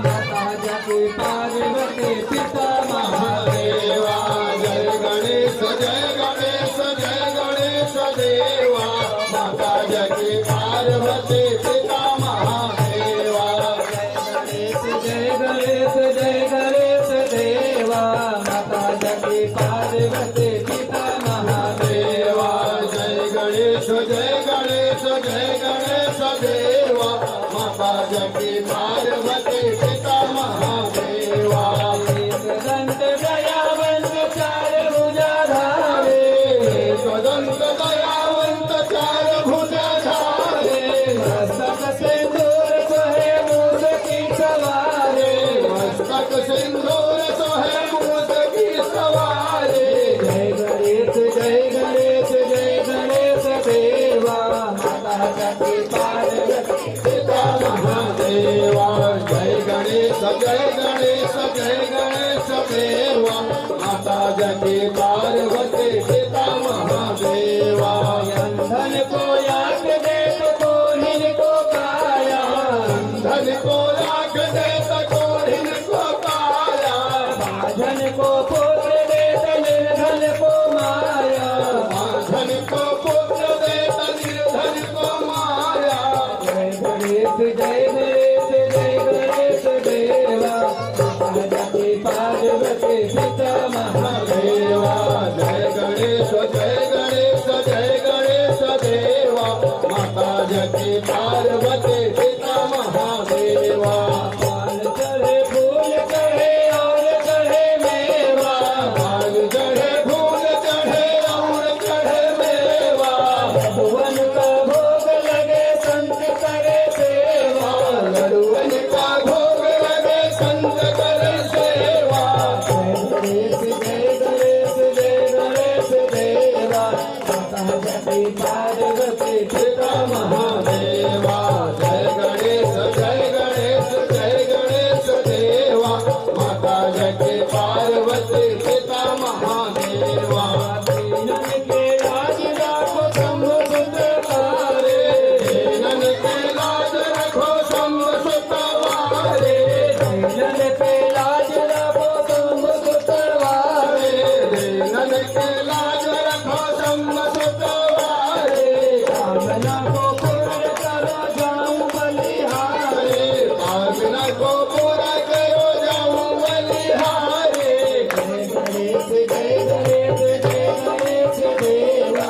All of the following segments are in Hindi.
माता जकी पार्वती पिता महादेवा। जय गणेश जय गणेश जय गणेश देवा माता जकी पार्वती पिता महादेवा। जय गणेश जय गणेश देवा माता जकी पार्वती पिता महादेवा। जय गणेश जय गणेश जय गणेश देवा माता जकी पार्वती पिता महादेवा। दंत दयावंत चार भुजाधारे स्वदंत दयावंत चार भुजाधारे मस्तक सिंदूर सोहे मूर्ति सवारे। मस्तक सिंदूर सोहे मूस की सवारे। जय गणेश जय गणेश जय गणेश देवा माता जकी पार्वती पिता महादेवा। जय गणेश जय गणेश जय गणेश देवा माता जकी पार्वती पिता महादेवा। धन को याद दे तो कोहिन को काया। धन को राख दे कोहिन को काया। धन को पुत्र दे तो निर्धन को माया। धन को पुत्र दे निर्धन को माया। जय गणेश जय गणेश जय गणेश देवा माता जकी पार्वती पिता महादेवा। जय गणेश जय गणेश जय गणेश देवा माता जकी पार्वती पिता महादेवा। पान चढ़े फूल चढ़े और चढ़े मेवा। पान चढ़े फूल चढ़े और चढ़े मेवा। भुवन का भोग लगे संत करे सेवा। लड़ुअन का भोग लगे संत करे सेवा। जय गणेश जय गणेश जय गणेश देवा माता जकी पार्वती पिता महादेवा। जय गणेश जय गणेश जय गणेश देवा माता जकी पार्वती पिता महादेवा। दीनन के राज राखो शंभु सुतवारे। दीनन के लाज रखो संग सुतवारे। दीनन के लाज राखो शंभु सुतवारे। दीनन के लाज रखो संग सुतवारे। कामना को पूर्ण करो जाऊं बलिहारे। कामना को पूरा करो जाऊं बलिहारे। जय गणेश जय गणेश जय गणेश देवा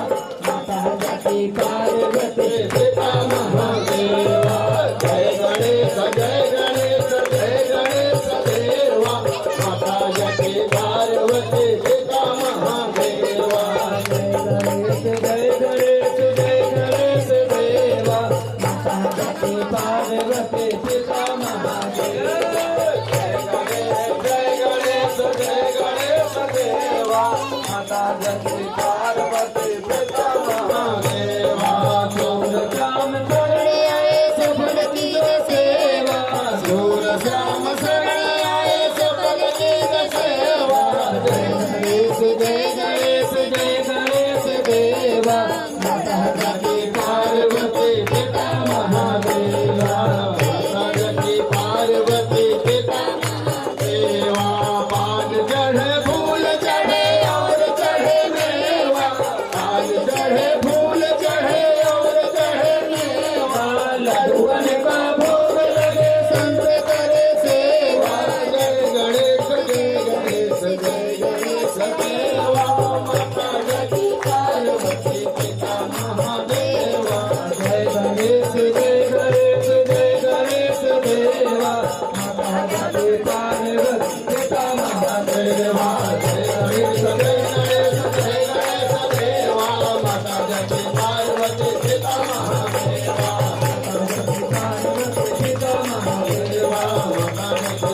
माता जकी पार्वती पिता महादेवा। जय गणेश जय गणेश जय गणेश देवा माता जकी पार्वती पिता महादेवा। जय गणेश जय गणेश जय गणेश देवा माता जकी पार्वती पिता महादेवा। जय गणेश जय गणेश जय गणेश देवा माता जकी पार्वती पिता महादेवा। चोर श्याम चढ़े आए सफल की सेवा। सूर श्याम शरण आए सफल की सेवा। जय गणेश जय गणेश जय गणेश देवा माता जकी पार्वती पिता महादेवा। माता जकी पार्वती पिता महादेवा। पान चढ़े फूल चढ़े और चढ़े मेवा। पान चढ़े फूल चढ़े और चढ़े मेवा। लडुअन का भोग लगे संत करे सेवा। जय गणेश जय गणेश जय गणेश देवा माता जकी पार्वती पिता महादेवा। जय गणेश जय गणेश जय गणेश देवा माता जकी पार्वती पिता महादेवा। जय गणेश जय गणेश जय गणेश देवा माता जकी पार्वती पिता महादेवा। पार्वती पिता महादेवा। माता जकी